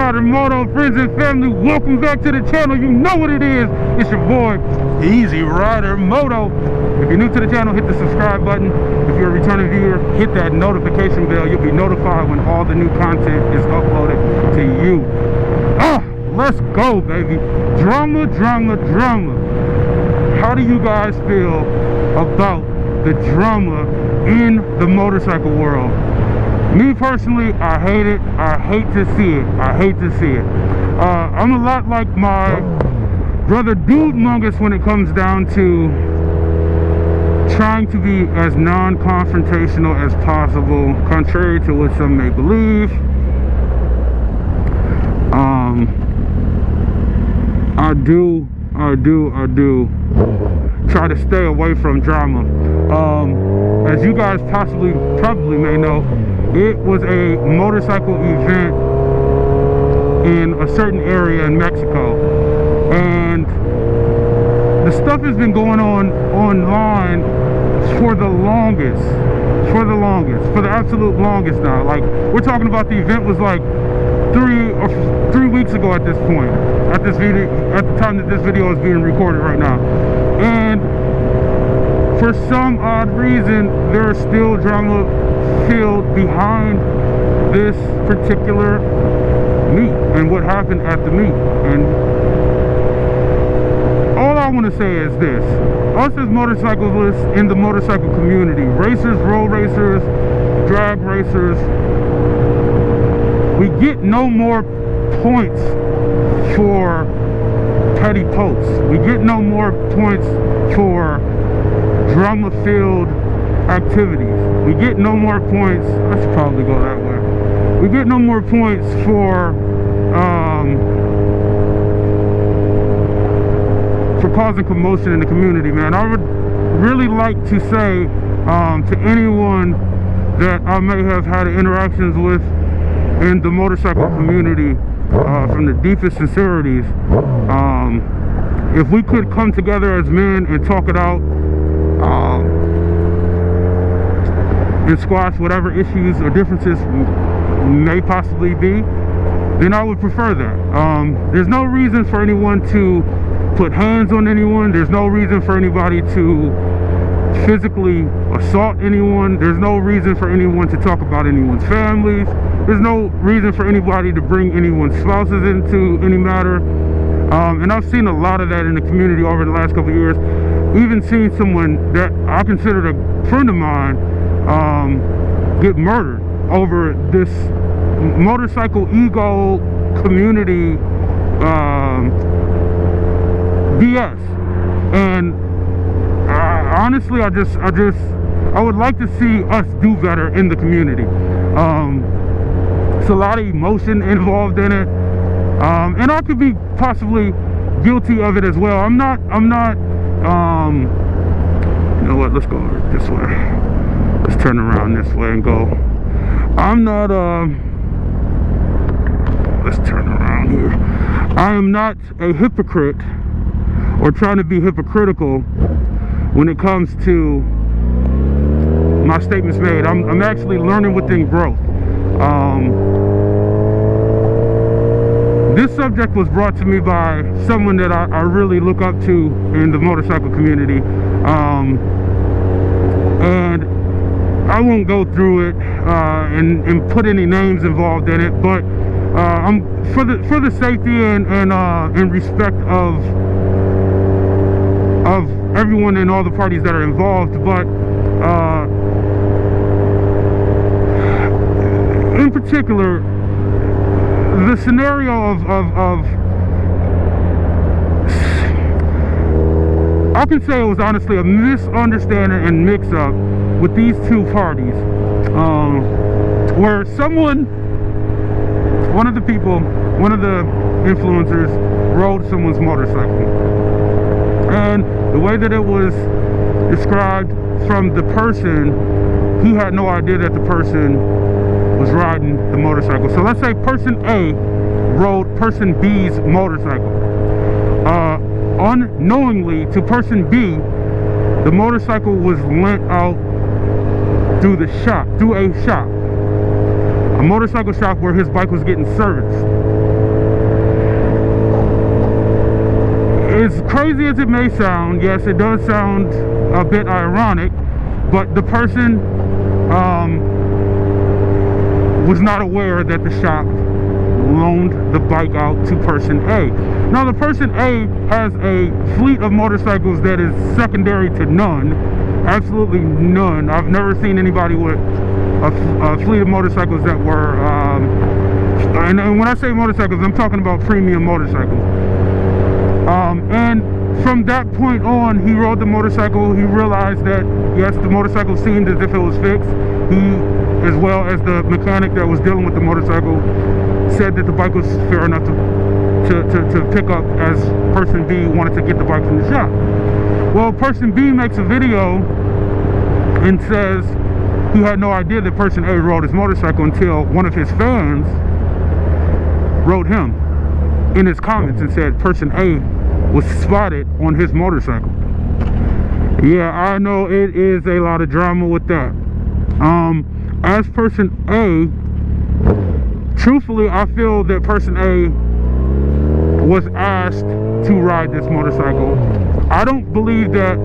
EazyRyderMoto, friends and family, welcome back to the channel. You know what it is. It's your boy, EazyRyderMoto. If you're new to the channel, hit the subscribe button. If you're a returning viewer, hit that notification bell. You'll be notified when all the new content is uploaded to you. Let's go, baby. Drama. How do you guys feel about the drama in the motorcycle world? Me personally, I hate it. I hate to see it. I'm a lot like my brother Dude Mungus when it comes down to trying to be as non-confrontational as possible, contrary to what some may believe. I do try to stay away from drama. As you guys probably may know, it was a motorcycle event in a certain area in Mexico, and the stuff has been going on online for the absolute longest now. Like, we're talking about the event was like 3 weeks ago at this point, at the time that this video is being recorded right now. And for some odd reason, there is still drama filled behind this particular meet and what happened at the meet. And all I want to say is this: us as motorcyclists in the motorcycle community, racers, road racers, drag racers, we get no more points for petty posts. We get no more points for drama-filled activities. We get no more points. I should probably go that way. We get no more points for causing commotion in the community, man. I would really like to say to anyone that I may have had interactions with in the motorcycle community, from the deepest sincerities, if we could come together as men and talk it out, and squash whatever issues or differences may possibly be, then I would prefer that. There's no reason for anyone to put hands on anyone. There's no reason for anybody to physically assault anyone. There's no reason for anyone to talk about anyone's families. There's no reason for anybody to bring anyone's spouses into any matter. And I've seen a lot of that in the community over the last couple of years. Even seen someone that I considered a friend of mine get murdered over this motorcycle ego community BS. And honestly, I would like to see us do better in the community. It's a lot of emotion involved in it, and I could be possibly guilty of it as well. I'm not you know what, let's go this way. Let's turn around this way and go. I'm not let's turn around here. I am not a hypocrite or trying to be hypocritical when it comes to my statements made. I'm actually learning within growth. This subject was brought to me by someone that I really look up to in the motorcycle community, and I won't go through it and put any names involved in it, but I'm for the safety and respect of everyone and all the parties that are involved. But in particular, the scenario of I can say it was honestly a misunderstanding and mix-up with these two parties, where one of the influencers rode someone's motorcycle, and the way that it was described from the person, he had no idea that the person was riding the motorcycle. So let's say person A rode person B's motorcycle. Unknowingly to person B, the motorcycle was lent out through a shop, a motorcycle shop where his bike was getting serviced. as crazy as it may sound, yes, it does sound a bit ironic, but the person was not aware that the shop loaned the bike out to person A. Now, the person A has a fleet of motorcycles that is secondary to none, absolutely none. I've never seen anybody with a fleet of motorcycles that were, and when I say motorcycles, I'm talking about premium motorcycles. And from that point on, he rode the motorcycle. He realized that, yes, the motorcycle seemed as if it was fixed. He, as well as the mechanic that was dealing with the motorcycle, said that the bike was fair enough to pick up, as person B wanted to get the bike from the shop. Well, person B makes a video and says he had no idea that person A rode his motorcycle until one of his fans wrote him in his comments and said person A was spotted on his motorcycle. Yeah, I know it is a lot of drama with that. As person A, truthfully, I feel that person A was asked to ride this motorcycle. I don't believe that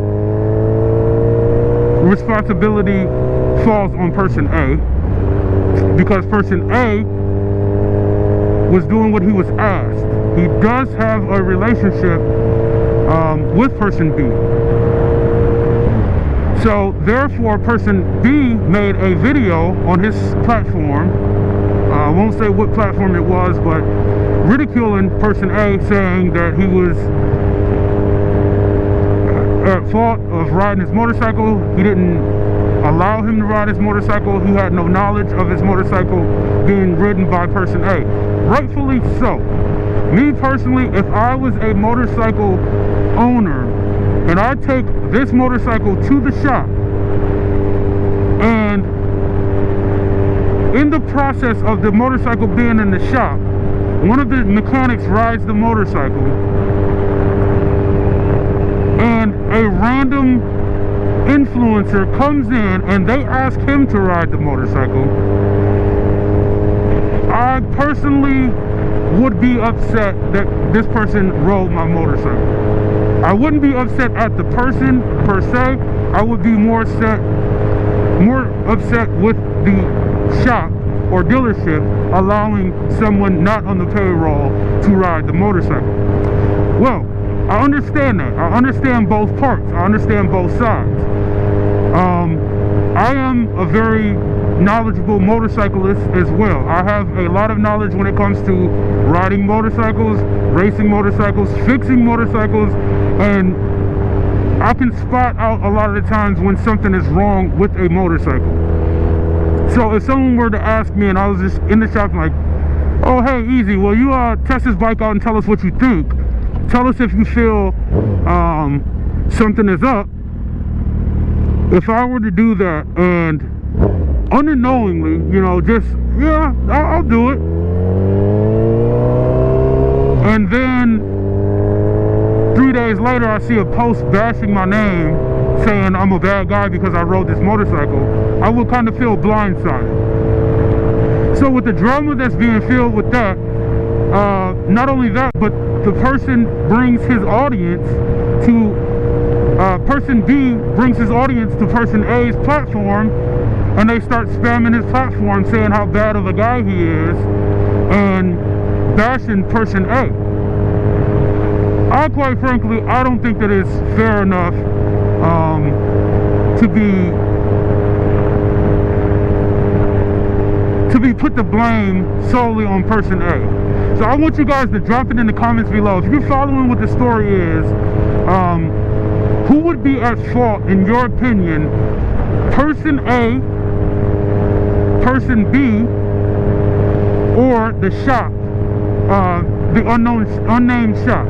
responsibility falls on person A, because person A was doing what he was asked. He does have a relationship with person B. So therefore, person B made a video on his platform. I won't say what platform it was, but ridiculing person A, saying that he was at fault of riding his motorcycle. He didn't allow him to ride his motorcycle. He had no knowledge of his motorcycle being ridden by person A. Rightfully so. Me personally, if I was a motorcycle owner and I take this motorcycle to the shop, and in the process of the motorcycle being in the shop, one of the mechanics rides the motorcycle, and a random influencer comes in and they ask him to ride the motorcycle, I personally would be upset that this person rode my motorcycle. I wouldn't be upset at the person per se. I would be more upset with the shop or dealership allowing someone not on the payroll to ride the motorcycle. Well, I understand that. I understand both parts. I understand both sides. I am a very knowledgeable motorcyclist as well. I have a lot of knowledge when it comes to riding motorcycles, racing motorcycles, fixing motorcycles, and I can spot out a lot of the times when something is wrong with a motorcycle. So if someone were to ask me and I was just in the shop like, oh hey Easy, will you test this bike out and tell us what you think? Tell us if you feel something is up. If I were to do that and unknowingly, you know, just, yeah, I'll do it. And then 3 days later, I see a post bashing my name, saying I'm a bad guy because I rode this motorcycle, I will kind of feel blindsided. So with the drama that's being filled with that, not only that, but the person brings his audience to, person B brings his audience to person A's platform, and they start spamming his platform saying how bad of a guy he is and bashing person A. Quite frankly, I don't think that it's fair enough to be put the blame solely on person A. So I want you guys to drop it in the comments below. If you're following what the story is, who would be at fault in your opinion? Person A, person B, or the shop, the unnamed shop?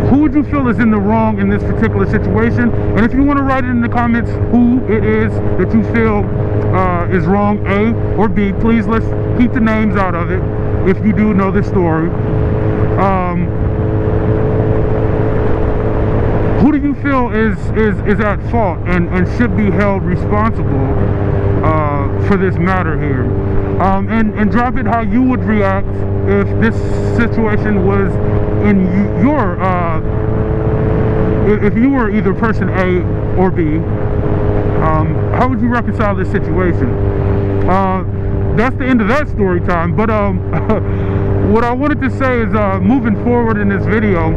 Who would you feel is in the wrong in this particular situation? And if you want to write it in the comments who it is that you feel is wrong, A or B, please let's keep the names out of it if you do know the story. Who do you feel is at fault and should be held responsible for this matter here? And drop it how you would react if this situation was in your if you were either person A or B, how would you reconcile this situation? That's the end of that story time. But what I wanted to say is, moving forward in this video,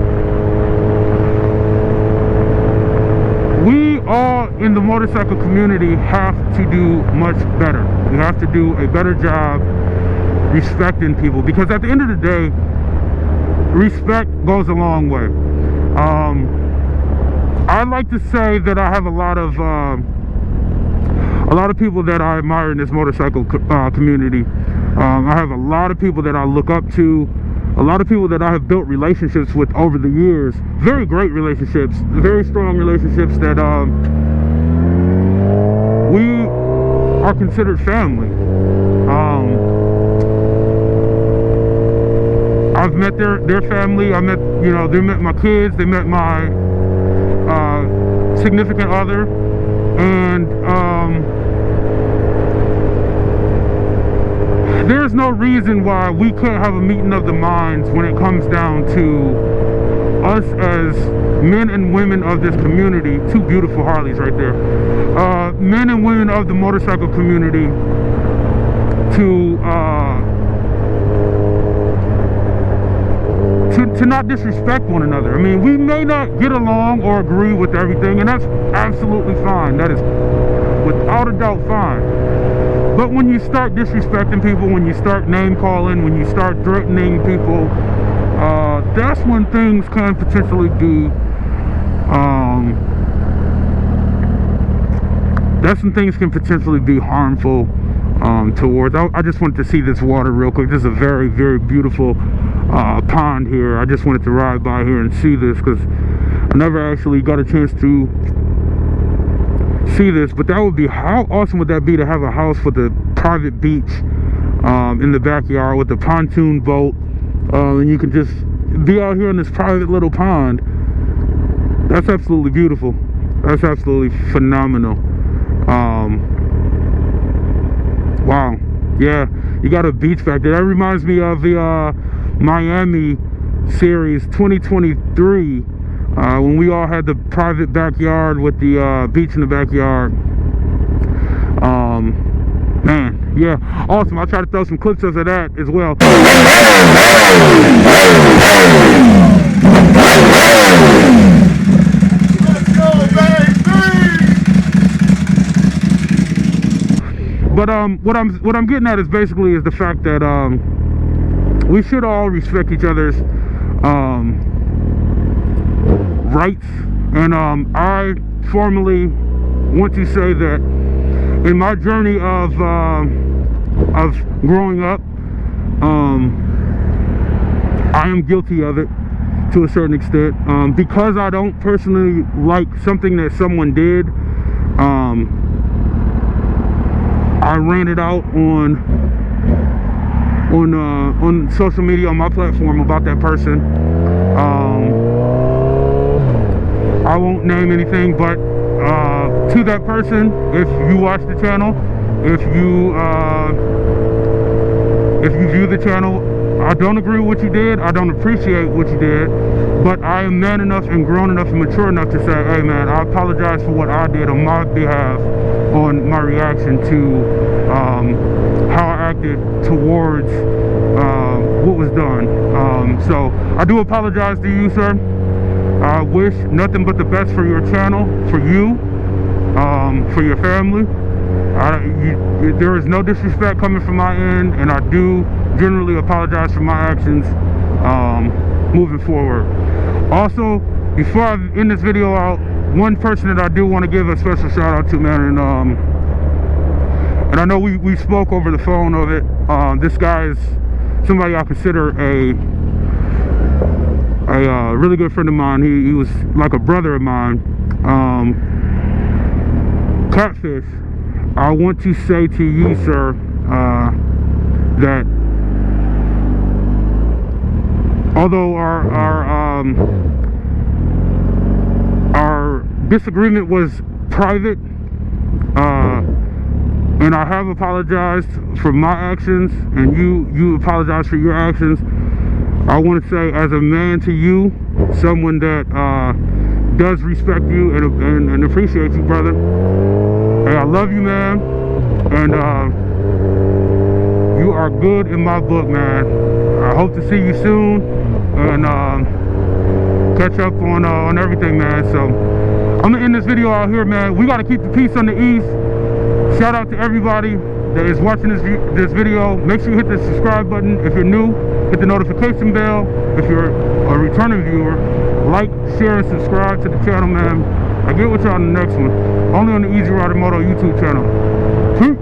we all in the motorcycle community have to do much better. We have to do a better job respecting people, because at the end of the day, respect goes a long way. I'd like to say that I have a lot of people that I admire in this motorcycle community. I have a lot of people that I look up to, a lot of people that I have built relationships with over the years. Very great relationships, very strong relationships that we are considered family. I've met their family. I met, they met my kids, they met my significant other, and there's no reason why we can't have a meeting of the minds when it comes down to us as men and women of this community. Two beautiful Harleys right there. Men and women of the motorcycle community to not disrespect one another. I mean, we may not get along or agree with everything, and that's absolutely fine. That is without a doubt fine. But when you start disrespecting people, when you start name calling, when you start threatening people, that's when things can potentially be harmful towards. I just wanted to see this water real quick. This is a very, very beautiful pond here. I just wanted to ride by here and see this, because I never actually got a chance to see this. But that would be, how awesome would that be to have a house with a private beach in the backyard with a pontoon boat, and you can just be out here in this private little pond. That's absolutely beautiful. That's absolutely phenomenal. Wow, yeah, you got a beach back there. That reminds me of the Miami series 2023, when we all had the private backyard with the beach in the backyard. Man, yeah, awesome. I'll try to throw some clips of that as well. Let's go, baby! But what I'm getting at is basically the fact that we should all respect each other's rights, and I formally want to say that in my journey of growing up, I am guilty of it to a certain extent, because I don't personally like something that someone did. I ran it out on social media, on my platform, about that person. I won't name anything, but to that person, if you watch the channel, if you view the channel, I don't agree with what you did, I don't appreciate what you did, but I am man enough and grown enough and mature enough to say, hey man, I apologize for what I did on my behalf, on my reaction to how I acted towards what was done. So I do apologize to you, sir. I wish nothing but the best for your channel, for you, for your family. There is no disrespect coming from my end, and I do generally apologize for my actions moving forward. Also, before I end this video out, one person that I do want to give a special shout out to, man, and I know we spoke over the phone of it. This guy is somebody I consider a really good friend of mine. He was like a brother of mine. Catfish, I want to say to you, sir, that although our disagreement was private, and I have apologized for my actions, and you apologize for your actions, I want to say, as a man to you, someone that does respect you and appreciates you, brother. Hey, I love you, man, and you are good in my book, man. I hope to see you soon and catch up on everything, man. So I'm gonna end this video out here, man. We gotta keep the peace on the east. Shout out to everybody that is watching this video. Make sure you hit the subscribe button if you're new. Hit the notification bell if you're a returning viewer. Like, share, and subscribe to the channel, man. I'll get with y'all on the next one. Only on the EazyRyderMoto YouTube channel. Peace.